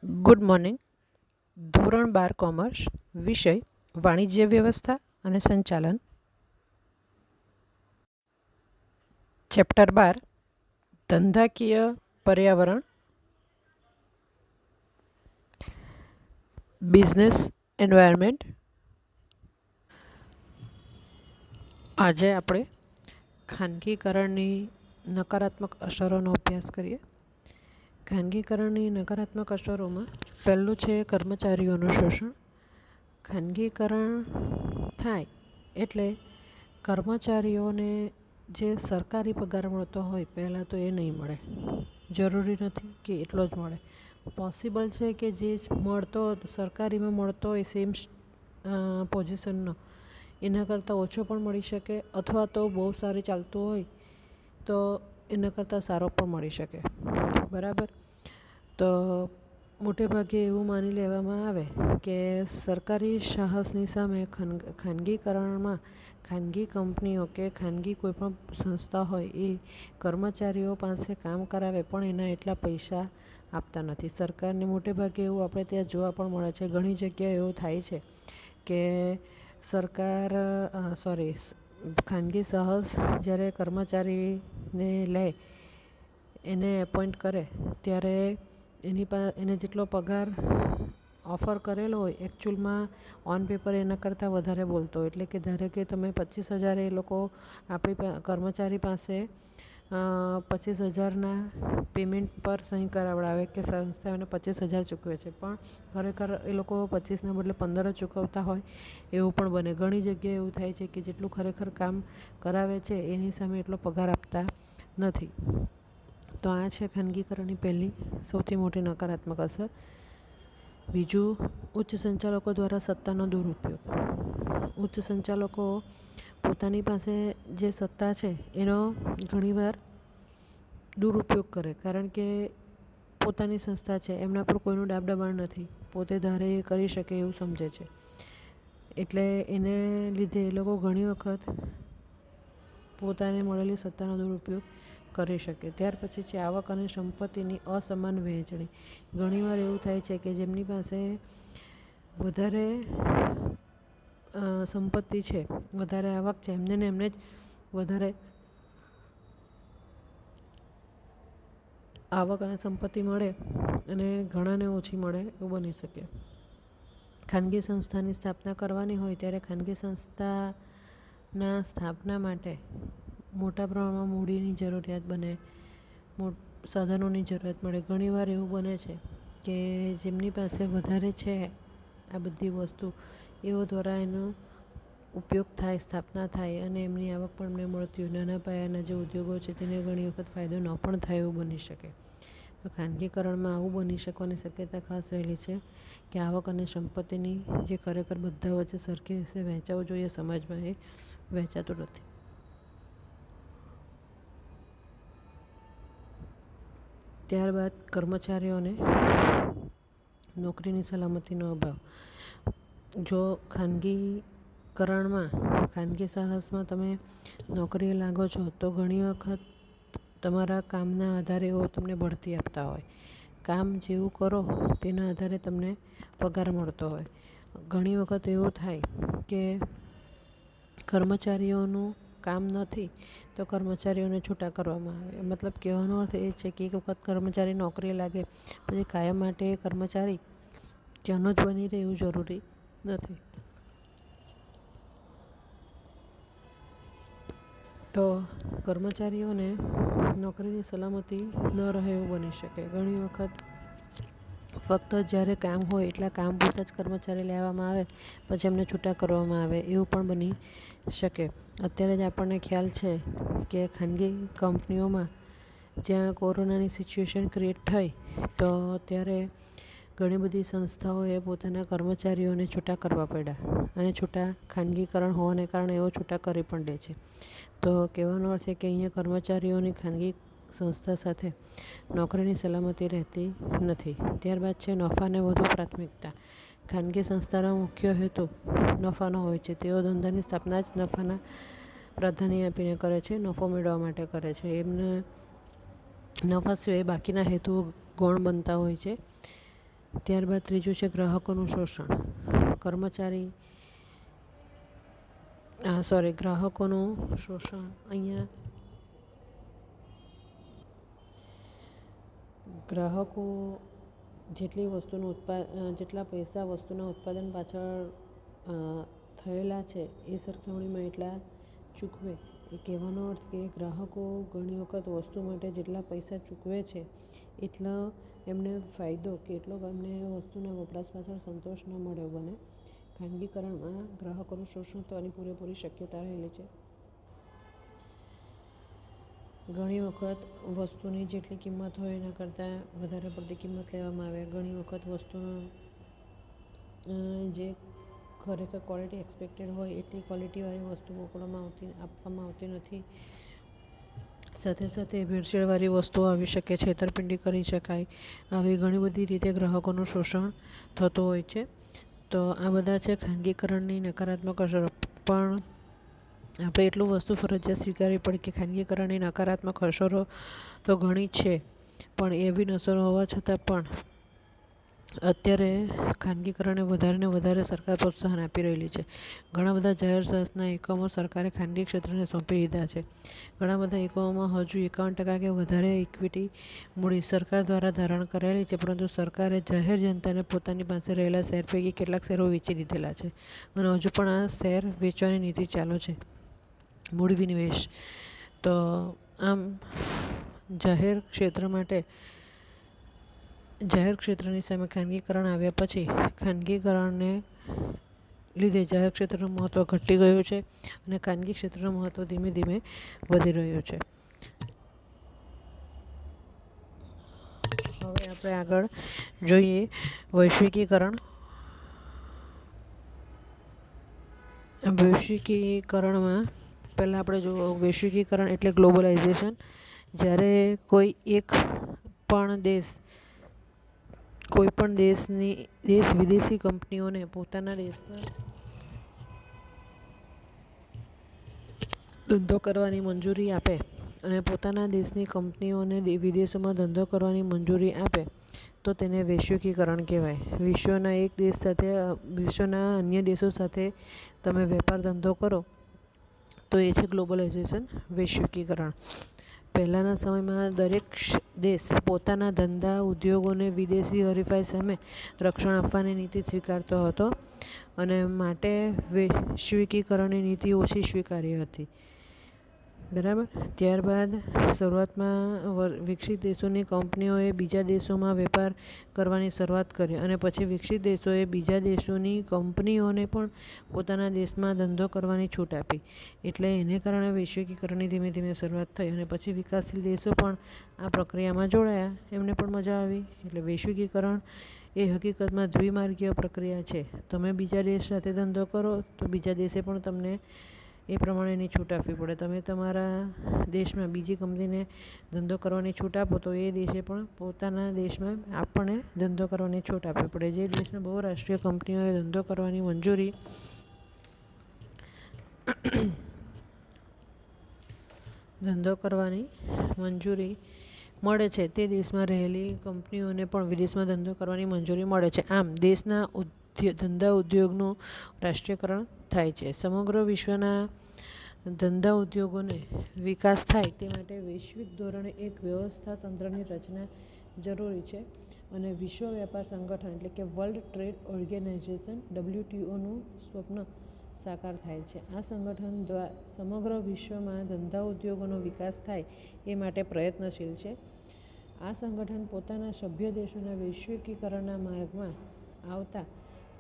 Good morning. ધોરણ 12 commerce, વિષય વાણિજ્ય વ્યવસ્થા અને સંચાલન. ચેપ્ટર 12 ધંધાકીય પર્યાવરણ, બિઝનેસ એન્વાયરમેન્ટ. આજે આપણે ખાનગીકરણની નકારાત્મક અસરોનો અભ્યાસ કરીએ. ખાનગીકરણની નકારાત્મક અસરોમાં પહેલું છે કર્મચારીઓનું શોષણ. ખાનગીકરણ થાય એટલે કર્મચારીઓને જે સરકારી પગાર મળતો હોય પહેલાં તો એ નહીં મળે. જરૂરી નથી કે એટલો જ મળે. પોસિબલ છે કે જે મળતો સરકારીમાં મળતો હોય સેમ પોઝિશનનો એના કરતાં ઓછો પણ મળી શકે, અથવા તો બહુ સારી ચાલતું હોય તો એના કરતાં સારો પણ મળી શકે. બરાબર. તો મોટે ભાગે એવું માની લેવામાં આવે કે સરકારી સાહસની સામે ખાનગીકરણમાં ખાનગી કંપનીઓ કે ખાનગી કોઈપણ સંસ્થા હોય એ કર્મચારીઓ પાસે કામ કરાવે પણ એના એટલા પૈસા આપતા નથી. સરકારને મોટે ભાગે એવું આપણે ત્યાં જોવા પણ મળે છે. ઘણી જગ્યાએ એવું થાય છે કે સરકાર ખાનગી સાહસ જ્યારે કર્મચારીને લે, એને એપોઇન્ટ કરે ત્યારે એને જેટલો પગાર ઓફર કરેલો હોય એકચ્યુઅલમાં ઓન પેપર એના કરતાં વધારે બોલતો હોય. એટલે કે ધારો કે તમે 25,000 એ લોકો આપણી કર્મચારી પાસે 25,000ના પેમેન્ટ પર સહી કરાવડાવે કે સંસ્થા એને 25,000 ચૂકવે છે, પણ ખરેખર એ લોકો 25ના બદલે 15 જ ચૂકવતા હોય એવું પણ બને. ઘણી જગ્યાએ એવું થાય છે કે જેટલું ખરેખર કામ કરાવે છે એની સામે એટલો પગાર આપતા નથી. તો આ છે ખાનગીકરણની પહેલી સૌથી મોટી નકારાત્મક અસર. બીજું, ઉચ્ચ સંચાલકો દ્વારા સત્તાનો દુરુપયોગ. ઉચ્ચ સંચાલકો પોતાની પાસે જે સત્તા છે એનો ઘણીવાર દુરુપયોગ કરે, કારણ કે પોતાની સંસ્થા છે, એમના પર કોઈનું દાબ દબાણ નથી, પોતે ધારે એ કરી શકે એવું સમજે છે. એટલે એને લીધે એ લોકો ઘણી વખત પોતાને મળેલી સત્તાનો દુરુપયોગ કરી શકે. ત્યાર પછી છે આવક અને સંપત્તિની અસમાન વહેંચણી. ઘણીવાર એવું થાય છે કે જેમની પાસે વધારે સંપત્તિ છે, વધારે આવક છે, એમને ને એમને જ વધારે આવક અને સંપત્તિ મળે અને ઘણાને ઓછી મળે એવું બની શકે. ખાનગી સંસ્થાની સ્થાપના કરવાની હોય ત્યારે ખાનગી સંસ્થાના સ્થાપના માટે મોટા પ્રમાણમાં મૂડીની જરૂરિયાત બને, સાધનોની જરૂરિયાત મળે. ઘણીવાર એવું બને છે કે જેમની પાસે વધારે છે આ બધી વસ્તુ, એઓ દ્વારા એનો ઉપયોગ થાય, સ્થાપના થાય અને એમની આવક પણ એમને મળતી હોય. નાના પાયાના જે ઉદ્યોગો છે તેને ઘણી વખત ફાયદો ન પણ થાય એવું બની શકે. તો ખાનગીકરણમાં આવું બની શકવાની શક્યતા ખાસ રહેલી છે કે આવક અને સંપત્તિની જે ખરેખર બધા વચ્ચે સરખી રીતે વહેંચાવું જોઈએ સમાજમાં, એ વહેંચાતું નથી. ત્યારબાદ કર્મચારીઓને નોકરીની સલામતીનો અભાવ. જો ખાનગીકરણમાં, ખાનગી સાહસમાં તમે નોકરીએ લાગો છો તો ઘણી વખત તમારા કામના આધારે એઓ તમને બઢતી આપતા હોય. કામ જેવું કરો તેના આધારે તમને પગાર મળતો હોય. ઘણી વખત એવું થાય કે કર્મચારીઓનું કામ નથી તો કર્મચારીઓને છૂટા કરવામાં આવે. મતલબ કહેવાનો અર્થ એ છે કે એક વખત કર્મચારી નોકરીએ લાગે પછી કાયમ માટે એ કર્મચારી ત્યાંનો જ બની રહે એવું જરૂરી નથી. તો કર્મચારીઓને નોકરીની સલામતી ન રહે એવું બની શકે. ઘણી વખત ફક્ત જ્યારે કામ હોય એટલા કામ પૂરતા જ કર્મચારી લેવામાં આવે, પછી એમને છૂટા કરવામાં આવે એવું પણ બની શકે. અત્યારે જ આપણને ખ્યાલ છે કે ખાનગી કંપનીઓમાં જ્યાં કોરોનાની સિચ્યુએશન ક્રિએટ થઈ તો ત્યારે ઘણી બધી સંસ્થાઓએ પોતાના કર્મચારીઓને છૂટા કરવા પડ્યા અને છૂટા ખાનગીકરણ હોવાને કારણે એઓ છૂટા કરી પણ દે છે. તો કહેવાનો અર્થ એ કે અહીંયા કર્મચારીઓની ખાનગી સંસ્થા સાથે નોકરીની સલામતી રહેતી નથી. ત્યારબાદ છે નફાને વધુ પ્રાથમિકતા. ખાનગી સંસ્થાનો મુખ્ય હેતુ નફાનો હોય છે. તેઓ ધંધાની સ્થાપના જ નફાના પ્રાધાન્ય આપીને કરે છે, નફો મેળવવા માટે કરે છે. એમને નફા સિવાય બાકીના હેતુઓ ગૌણ બનતા હોય છે. ત્યારબાદ ત્રીજું છે ગ્રાહકોનું શોષણ. ગ્રાહકોનું શોષણ. અહીંયા ગ્રાહકો જેટલા પૈસા વસ્તુના ઉત્પાદન પાછળ થયેલા છે એ સરખામણીમાં એટલા ચૂકવે. એ કહેવાનો અર્થ કે ગ્રાહકો ઘણી વખત વસ્તુ માટે જેટલા પૈસા ચૂકવે છે એટલો એમને ફાયદો કે એટલો એમને વસ્તુના વપરાશ પાછળ સંતોષ ન મળ્યો બને. ખાનગીકરણમાં ગ્રાહકોનું શોષણ થવાની પૂરેપૂરી શક્યતા રહેલી છે. ઘણી વખત વસ્તુની જેટલી કિંમત હોય એના કરતાં વધારે પડતી કિંમત લેવામાં આવે. ઘણી વખત વસ્તુનો જે ખરેખર ક્વોલિટી એક્સપેક્ટેડ હોય એટલી ક્વોલિટીવાળી વસ્તુ આપવામાં આવતી નથી. સાથે સાથે ભેળસેળવાળી વસ્તુઓ આવી શકે, છેતરપિંડી કરી શકાય, આવી ઘણી બધી રીતે ગ્રાહકોનું શોષણ થતું હોય છે. તો આ બધા છે ખાનગીકરણની નકારાત્મક અસરો. પણ આપણે એટલું વસ્તુ ફરજિયાત સ્વીકારવી પડે કે ખાનગીકરણની નકારાત્મક અસરો તો ઘણી છે, પણ એવી અસરો હોવા છતાં પણ અત્યારે ખાનગીકરણને વધારે ને વધારે સરકાર પ્રોત્સાહન આપી રહેલી છે. ઘણા બધા જાહેર સંસ્થાના એકમો સરકારે ખાનગી ક્ષેત્રને સોંપી દીધા છે. ઘણા બધા એકમોમાં હજુ 51% કે વધારે ઇક્વિટી મૂડી સરકાર દ્વારા ધારણ કરાયેલી છે, પરંતુ સરકારે જાહેર જનતાને પોતાની પાસે રહેલા શેર પૈકી કેટલાક શેરો વેચી દીધેલા છે અને હજુ પણ આ શેર વેચવાની નીતિ ચાલુ છે. મૂડી વિનિવેશ. તો આમ જાહેર ક્ષેત્રની સામે ખાનગીકરણ આવ્યા પછી ખાનગીકરણને લીધે જાહેર ક્ષેત્રનું મહત્ત્વ ઘટી ગયું છે અને ખાનગી ક્ષેત્રનું મહત્ત્વ ધીમે ધીમે વધી રહ્યું છે. હવે આપણે આગળ જોઈએ વૈશ્વિકીકરણ. વૈશ્વિકીકરણમાં પહેલાં આપણે જો વૈશ્વિકીકરણ એટલે ગ્લોબલાઇઝેશન. જ્યારે કોઈ પણ દેશ વિદેશી કંપનીઓને પોતાના દેશમાં ધંધો કરવાની મંજૂરી આપે અને પોતાના દેશની કંપનીઓને વિદેશોમાં ધંધો કરવાની મંજૂરી આપે તો તેને વૈશ્વિકીકરણ કહેવાય. વિશ્વના અન્ય દેશો સાથે તમે વેપાર ધંધો કરો તો એ છે ગ્લોબલાઇઝેશન, વૈશ્વિકીકરણ. પહેલાંના સમયમાં દરેક દેશ પોતાના ધંધા ઉદ્યોગોને વિદેશી હરીફાઈ સામે રક્ષણ આપવાની નીતિ સ્વીકારતો હતો અને માટે વૈશ્વિકીકરણની નીતિ ઓછી સ્વીકાર્ય હતી. બરાબર. ત્યારબાદ શરૂઆતમાં વિકસિત દેશોની કંપનીઓએ બીજા દેશોમાં વેપાર કરવાની શરૂઆત કરી અને પછી વિકસિત દેશોએ બીજા દેશોની કંપનીઓને પણ પોતાના દેશમાં ધંધો કરવાની છૂટ આપી. એટલે એને કારણે વૈશ્વિકીકરણની ધીમે ધીમે શરૂઆત થઈ અને પછી વિકાસશીલ દેશો પણ આ પ્રક્રિયામાં જોડાયા. એમને પણ મજા આવી. એટલે વૈશ્વિકીકરણ એ હકીકતમાં દ્વિમાર્ગીય પ્રક્રિયા છે. તમે બીજા દેશ સાથે ધંધો કરો તો બીજા દેશે પણ તમને એ પ્રમાણેની છૂટ આપવી પડે. તમે તમારા દેશમાં બીજી કંપનીને ધંધો કરવાની છૂટ આપો તો એ દેશે પણ પોતાના દેશમાં આપણને ધંધો કરવાની છૂટ આપવી પડે. જે દેશના બહુરાષ્ટ્રીય કંપનીઓએ ધંધો કરવાની મંજૂરી મળે છે તે દેશમાં રહેલી કંપનીઓને પણ વિદેશમાં ધંધો કરવાની મંજૂરી મળે છે. આમ દેશના ધંધા ઉદ્યોગનું રાષ્ટ્રીયકરણ થાય છે. સમગ્ર વિશ્વના ધંધા ઉદ્યોગોને વિકાસ થાય તે માટે વૈશ્વિક ધોરણે એક વ્યવસ્થા તંત્રની રચના જરૂરી છે અને વિશ્વ વેપાર સંગઠન એટલે કે વર્લ્ડ ટ્રેડ ઓર્ગેનાઇઝેશન WTOનું સ્વપ્ન સાકાર થાય છે. આ સંગઠન સમગ્ર વિશ્વમાં ધંધા ઉદ્યોગોનો વિકાસ થાય એ માટે પ્રયત્નશીલ છે. આ સંગઠન પોતાના સભ્ય દેશોના વૈશ્વિકીકરણના માર્ગમાં આવતા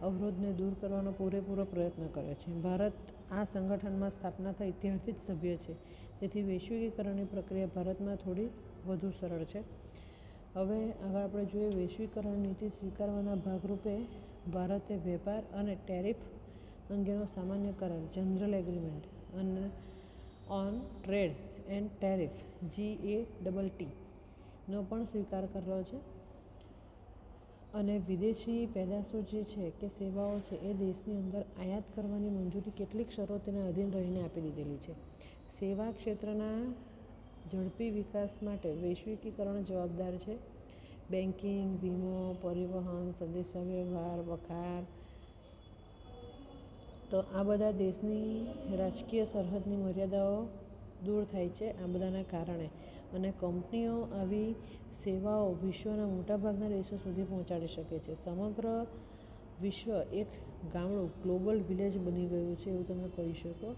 અવરોધને દૂર કરવાનો પૂરેપૂરો પ્રયત્ન કરે છે. ભારત આ સંગઠનમાં સ્થાપના થઈ ત્યારથી જ સભ્ય છે. તેથી વૈશ્વિકીકરણની પ્રક્રિયા ભારતમાં થોડી વધુ સરળ છે. હવે આગળ આપણે જોઈએ વૈશ્વિકીકરણ નીતિ સ્વીકારવાના ભાગરૂપે ભારતે વેપાર અને ટેરિફ અંગેનો સામાન્ય કરાર general agreement on trade and tariff GATT નો પણ સ્વીકાર કર્યો છે અને વિદેશી પેદાશો જે છે કે સેવાઓ છે એ દેશની અંદર આયાત કરવાની મંજૂરી કેટલીક શરતોને અધીન રહીને આપી દીધેલી છે. સેવા ક્ષેત્રના ઝડપી વિકાસ માટે વૈશ્વિકીકરણ જવાબદાર છે. બેન્કિંગ, વીમો, પરિવહન, સંદેશાવ્યવહાર, વખાર. તો આ બધા દેશની રાજકીય સરહદની મર્યાદાઓ દૂર થાય છે આ બધાના કારણે, અને કંપનીઓ આવી સેવાઓ વિશ્વના મોટાભાગના દેશો સુધી પહોંચાડી શકે છે. સમગ્ર વિશ્વ એક ગામડું, ગ્લોબલ વિલેજ બની ગયું છે એવું તમે કહી શકો.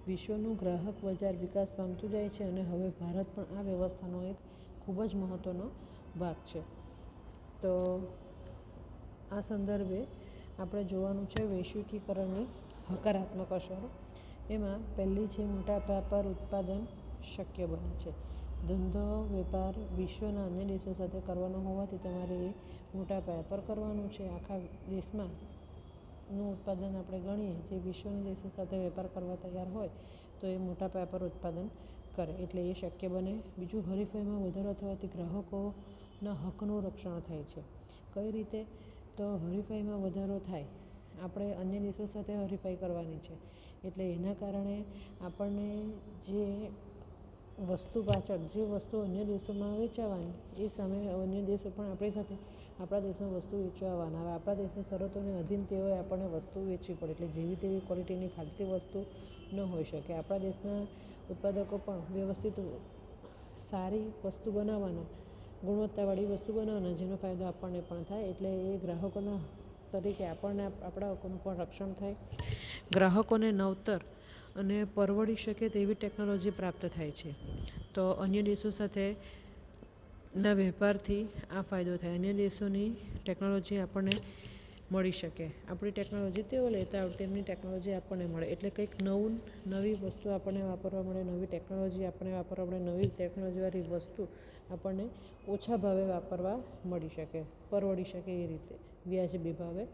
વિશ્વનું ગ્રાહક બજાર વિકાસ પામતું જાય છે અને હવે ભારત પણ આ વ્યવસ્થાનો એક ખૂબ જ મહત્ત્વનો ભાગ છે. તો આ સંદર્ભે આપણે જોવાનું છે વૈશ્વિકીકરણની હકારાત્મક અસરો. એમાં પહેલી છે મોટા પાયા પર ઉત્પાદન શક્ય બને છે. ધંધો વેપાર વિશ્વના અન્ય દેશો સાથે કરવાનો હોવાથી તમારે એ મોટા પાયા પર કરવાનું છે. આખા દેશમાં નું ઉત્પાદન આપણે ગણીએ, જે વિશ્વના દેશો સાથે વેપાર કરવા તૈયાર હોય તો એ મોટા પાયા પર ઉત્પાદન કરે, એટલે એ શક્ય બને. બીજું, હરીફાઈમાં વધારો થવાથી ગ્રાહકોના હકનું રક્ષણ થાય છે. કઈ રીતે? તો હરીફાઈમાં વધારો થાય, આપણે અન્ય દેશો સાથે હરીફાઈ કરવાની છે, એટલે એના કારણે આપણને જે વસ્તુ પાછળ જે વસ્તુ અન્ય દેશોમાં વેચાવાની, એ સામે અન્ય દેશો પણ આપણી સાથે આપણા દેશમાં વસ્તુ વેચવા આવવાના. હવે આપણા દેશની શરતોને અધીન તેઓએ આપણને વસ્તુ વેચવી પડે, એટલે જેવી તેવી ક્વોલિટીની ફાલતી વસ્તુ ન હોઈ શકે. આપણા દેશના ઉત્પાદકો પણ વ્યવસ્થિત સારી વસ્તુ બનાવવાના, ગુણવત્તાવાળી વસ્તુ બનાવવાના, જેનો ફાયદો આપણને પણ થાય, એટલે એ ગ્રાહકોના તરીકે આપણને આપણા હકોનું પણ રક્ષણ થાય. ગ્રાહકોને નવતર અને પરવડી શકે તેવી ટેકનોલોજી પ્રાપ્ત થાય છે. તો અન્ય દેશો સાથે ના વેપારથી આ ફાયદો થાય. અન્ય દેશોની ટેકનોલોજી આપણને મળી શકે, આપણી ટેકનોલોજી તેઓ લેતા આવડે, તેમની ટેકનોલોજી આપણને મળે, એટલે કંઈક નવી વસ્તુ આપણને વાપરવા મળે, નવી ટેકનોલોજી આપણને વાપરવા મળે, નવી ટેકનોલોજીવાળી વસ્તુ આપણને ઓછા ભાવે વાપરવા મળી શકે, પરવડી શકે એ રીતે, વ્યાજબી ભાવે.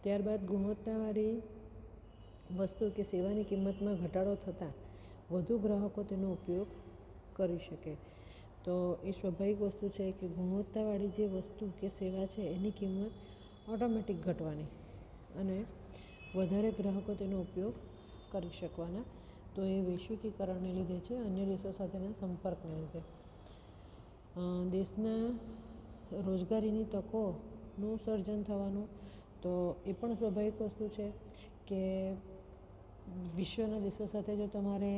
ત્યારબાદ ગુણવત્તાવાળી વસ્તુ કે સેવાની કિંમતમાં ઘટાડો થતાં વધુ ગ્રાહકો તેનો ઉપયોગ કરી શકે. તો એ સ્વાભાવિક વસ્તુ છે કે ગુણવત્તાવાળી જે વસ્તુ કે સેવા છે એની કિંમત ઓટોમેટિક ઘટવાની અને વધારે ગ્રાહકો તેનો ઉપયોગ કરી શકવાના. તો એ વૈશ્વિકીકરણને લીધે છે, અન્ય દેશો સાથેના સંપર્કને લીધે. દેશના રોજગારીની તકોનું સર્જન થવાનું, તો એ પણ સ્વાભાવિક વસ્તુ છે કે વિશ્વના દેશો સાથે જો તમારે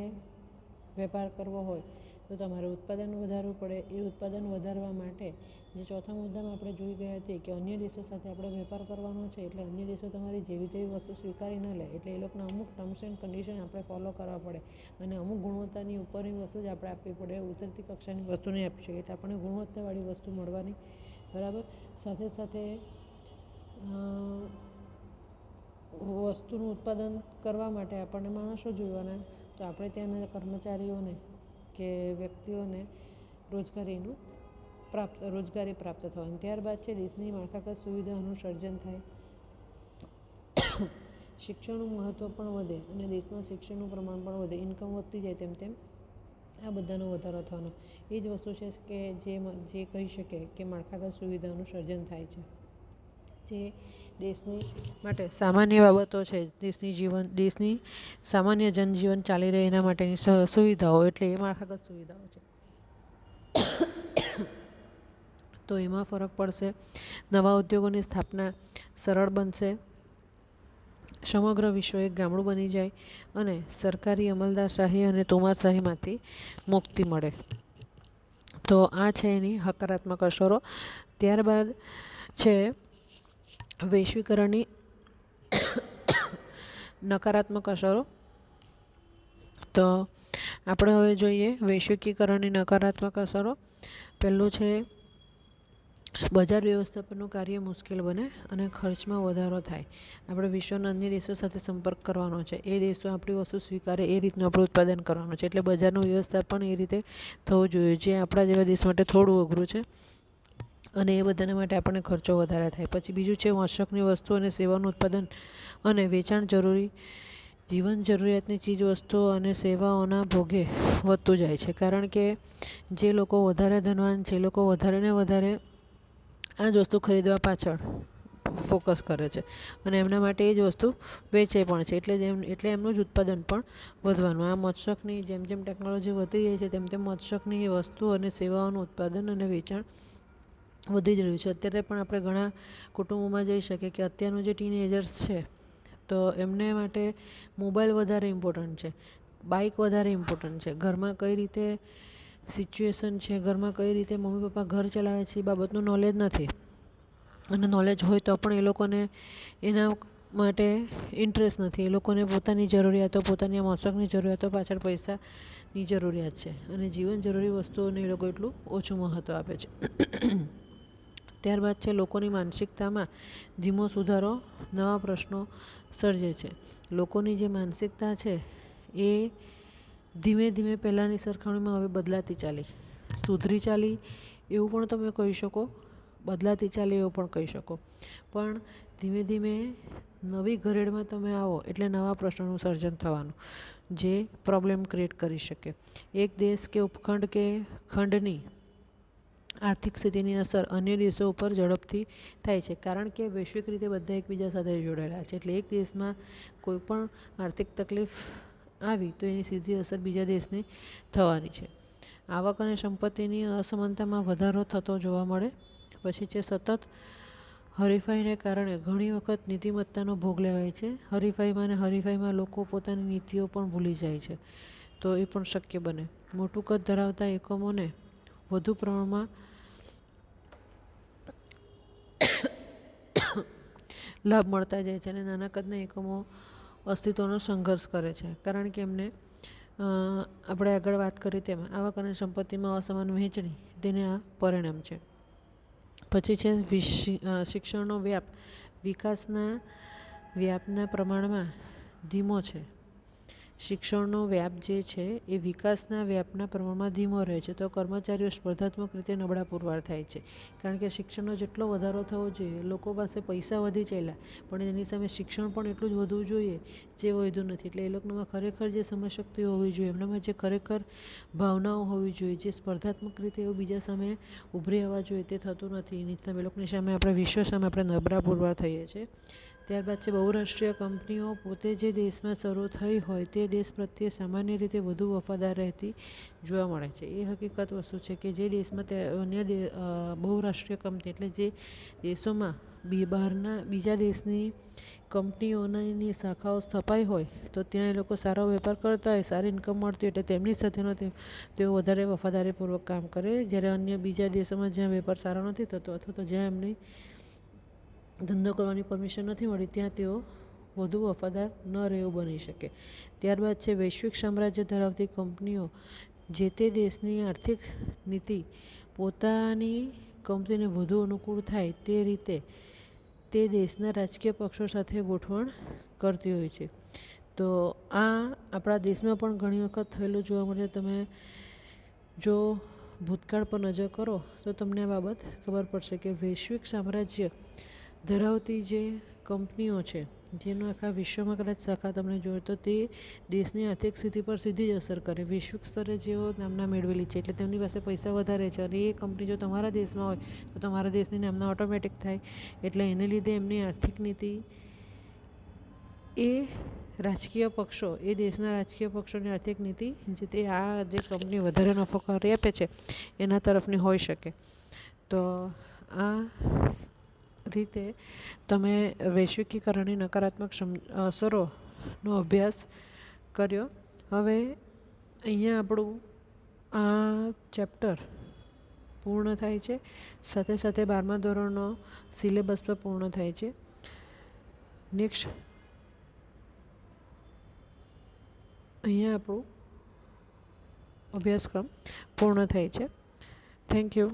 વેપાર કરવો હોય તો તમારે ઉત્પાદન વધારવું પડે. એ ઉત્પાદન વધારવા માટે જે ચોથા મુદ્દામાં આપણે જોઈ ગયા હતી કે અન્ય દેશો સાથે આપણે વેપાર કરવાનો છે, એટલે અન્ય દેશો તમારી જેવી તેવી વસ્તુ સ્વીકારી ન લે, એટલે એ લોકોના અમુક ટર્મ્સ એન્ડ કન્ડિશન આપણે ફોલો કરવા પડે અને અમુક ગુણવત્તાની ઉપરની વસ્તુ જ આપણે આપવી પડે, ઉતરતી કક્ષાની વસ્તુ નહીં આપી શકીએ, એટલે આપણને ગુણવત્તાવાળી વસ્તુ મળવાની. બરાબર. સાથે સાથે વસ્તુનું ઉત્પાદન કરવા માટે આપણને માણસો જોઈવાના, તો આપણે ત્યાંના કર્મચારીઓને કે વ્યક્તિઓને રોજગારી પ્રાપ્ત થવાની. ત્યારબાદ છે દેશની માળખાગત સુવિધાઓનું સર્જન થાય, શિક્ષણનું મહત્ત્વ પણ વધે અને દેશમાં શિક્ષણનું પ્રમાણ પણ વધે. ઇન્કમ વધતી જાય તેમ તેમ આ બધાનો વધારો થવાનો. એ જ વસ્તુ છે કે જે કહી શકે કે માળખાગત સુવિધાઓનું સર્જન થાય છે, જે દેશની માટે સામાન્ય બાબતો છે, દેશની સામાન્ય જનજીવન ચાલી રહે એના માટેની સુવિધાઓ, એટલે એ માળખાગત સુવિધાઓ છે. તો એમાં ફરક પડશે. નવા ઉદ્યોગોની સ્થાપના સરળ બનશે, સમગ્ર વિશ્વ એક ગામડું બની જાય અને સરકારી અમલદારશાહી અને તોમારશાહીમાંથી મુક્તિ મળે. તો આ છે એની હકારાત્મક અસરો. ત્યારબાદ છે વૈશ્વિકરણની નકારાત્મક અસરો. તો આપણે હવે જોઈએ વૈશ્વિકીકરણની નકારાત્મક અસરો. પહેલું છે બજાર વ્યવસ્થાપનનું કાર્ય મુશ્કેલ બને અને ખર્ચમાં વધારો થાય. આપણે વિશ્વના અન્ય દેશો સાથે સંપર્ક કરવાનો છે, એ દેશો આપણી વસ્તુ સ્વીકારે એ રીતનું આપણે ઉત્પાદન કરવાનું છે, એટલે બજારનું વ્યવસ્થાપન એ રીતે થવું જોઈએ, જે આપણા જેવા દેશ માટે થોડું અઘરું છે અને એ બધાના માટે આપણને ખર્ચો વધારે થાય. પછી બીજું છે આવશ્યકની વસ્તુ અને સેવાનું ઉત્પાદન અને વેચાણ જીવન જરૂરિયાતની ચીજ વસ્તુઓ અને સેવાઓના ભોગે વધતું જાય છે, કારણ કે જે લોકો વધારે ધનવાન છે, લોકો વધારે ને વધારે આ જ વસ્તુ ખરીદવા પાછળ ફોકસ કરે છે અને એમના માટે એ જ વસ્તુ વેચે પણ છે, એટલે એમનું જ ઉત્પાદન પણ વધવાનું. આ મત્સ્યકની જેમ જેમ ટેકનોલોજી વધી જાય છે તેમ તેમ મત્સ્યકની વસ્તુ અને સેવાઓનું ઉત્પાદન અને વેચાણ વધી જ રહ્યું છે. અત્યારે પણ આપણે ઘણા કુટુંબોમાં જોઈ શકીએ કે અત્યારનું જે ટીનેજર્સ છે તો એમને માટે મોબાઈલ વધારે ઇમ્પોર્ટન્ટ છે, બાઇક વધારે ઇમ્પોર્ટન્ટ છે. ઘરમાં કઈ રીતે સિચ્યુએશન છે, ઘરમાં કઈ રીતે મમ્મી પપ્પા ઘર ચલાવે છે એ બાબતનું નોલેજ નથી. અને નોલેજ હોય તો પણ એ લોકોને એના માટે ઇન્ટરેસ્ટ નથી. એ લોકોને પોતાની જરૂરિયાતો, પોતાની મોશોકની જરૂરિયાતો પાછળ પૈસાની જરૂરિયાત છે અને જીવન જરૂરી વસ્તુઓને એ લોકો એટલું ઓછું મહત્ત્વ આપે છે. ત્યારબાદ છે લોકોની માનસિકતામાં ધીમો સુધારો નવા પ્રશ્નો સર્જે છે. લોકોની જે માનસિકતા છે એ ધીમે ધીમે પહેલાંની સરખામણીમાં હવે બદલાતી ચાલી, સુધરી ચાલી એવું પણ તમે કહી શકો, બદલાતી ચાલી એવું પણ કહી શકો. પણ ધીમે ધીમે નવી ઘરેડમાં તમે આવો એટલે નવા પ્રશ્નોનું સર્જન થવાનું, જે પ્રોબ્લેમ ક્રિએટ કરી શકે. એક દેશ કે ઉપખંડ કે ખંડની આર્થિક સ્થિતિની અસર અન્ય દેશો ઉપર ઝડપથી થાય છે, કારણ કે વૈશ્વિક રીતે બધા એકબીજા સાથે જોડાયેલા છે. એટલે એક દેશમાં કોઈ પણ આર્થિક તકલીફ આવી તો એની સીધી અસર બીજા દેશની થવાની છે. આવક અને સંપત્તિની અસમાનતામાં વધારો થતો જોવા મળે. પછી છે સતત હરીફાઈને કારણે ઘણી વખત નીતિમત્તાનો ભોગ લેવાય છે. હરીફાઈમાં લોકો પોતાની નીતિઓ પણ ભૂલી જાય છે, તો એ પણ શક્ય બને. મોટું કદ ધરાવતા એકમોને વધુ પ્રમાણમાં લાભ મળતા જાય છે અને નાના કદના એકમો અસ્તિત્વનો સંઘર્ષ કરે છે, કારણ કે એમને આપણે આગળ વાત કરી તેમ આવક અને સંપત્તિમાં અસમાન વહેંચણી તેને આ પરિણામ છે. પછી છે શિક્ષણનો વ્યાપ વિકાસના વ્યાપના પ્રમાણમાં ધીમો છે. શિક્ષણનો વ્યાપ જે છે એ વિકાસના વ્યાપના પ્રમાણમાં ધીમો રહે છે, તો કર્મચારીઓ સ્પર્ધાત્મક રીતે નબળા પુરવાર થાય છે. કારણ કે શિક્ષણનો જેટલો વધારો થવો જોઈએ, લોકો પાસે પૈસા વધી ચાલ્યા પણ એની સામે શિક્ષણ પણ એટલું જ વધવું જોઈએ જે વધ્યું નથી. એટલે એ લોકોમાં ખરેખર જે સમજશક્તિ હોવી જોઈએ, એમનામાં જે ખરેખર ભાવનાઓ હોવી જોઈએ, જે સ્પર્ધાત્મક રીતે એવું બીજા સામે ઉભરી આવવા જોઈએ, તે થતું નથી. એ લોકોની સામે આપણે વિશ્વ સામે આપણે નબળા પુરવાર થઈએ છીએ. ત્યારબાદ છે બહુરાષ્ટ્રીય કંપનીઓ પોતે જે દેશમાં શરૂ થઈ હોય તે દેશ પ્રત્યે સામાન્ય રીતે વધુ વફાદાર રહેતી જોવા મળે છે. એ હકીકત વસ્તુ છે કે જે દેશમાં અન્ય બહુરાષ્ટ્રીય કંપની એટલે જે દેશોમાં બહારના બીજા દેશની કંપનીઓની શાખાઓ સ્થપાઈ હોય તો ત્યાં એ લોકો સારો વેપાર કરતા હોય, સારી ઇન્કમ મળતી હોય એટલે તેમની સાથેનો તેઓ વધારે વફાદારીપૂર્વક કામ કરે. જ્યારે અન્ય બીજા દેશોમાં જ્યાં વેપાર સારો નથી થતો અથવા તો જ્યાં એમની ધંધો કરવાની પરમિશન નથી મળી ત્યાં તેઓ વધુ વફાદાર ન રહે એવું બની શકે. ત્યારબાદ છે વૈશ્વિક સામ્રાજ્ય ધરાવતી કંપનીઓ જે તે દેશની આર્થિક નીતિ પોતાની કંપનીને વધુ અનુકૂળ થાય તે રીતે તે દેશના રાજકીય પક્ષો સાથે ગોઠવણ કરતી હોય છે. તો આ આપણા દેશમાં પણ ઘણી વખત થયેલું જોવા મળે. તમે જો ભૂતકાળ પર નજર કરો તો તમને આ બાબત ખબર પડશે કે વૈશ્વિક સામ્રાજ્ય ધરાવતી જે કંપનીઓ છે જેનો આખા વિશ્વમાં કદાચ શાખા તમને જોઈએ તો તે દેશની આર્થિક સ્થિતિ પર સીધી જ અસર કરે. વૈશ્વિક સ્તરે જેઓ નામના મેળવેલી છે એટલે તેમની પાસે પૈસા વધારે છે અને એ કંપની જો તમારા દેશમાં હોય તો તમારા દેશની નામના ઓટોમેટિક થાય. એટલે એને લીધે એમની આર્થિક નીતિ એ રાજકીય પક્ષો, એ દેશના રાજકીય પક્ષોની આર્થિક નીતિ જે તે આ જે કંપની વધારે નફો કરી આપે છે એના તરફની હોઈ શકે. તો આ રીતે તમે વૈશ્વિકીકરણની નકારાત્મક અસરોનો અભ્યાસ કર્યો. હવે અહીંયા આપણું આ ચેપ્ટર પૂર્ણ થાય છે. સાથે સાથે 12મા ધોરણનો સિલેબસ પણ પૂર્ણ થાય છે. નેક્સ્ટ અહીંયા આપણું અભ્યાસક્રમ પૂર્ણ થાય છે. Thank you.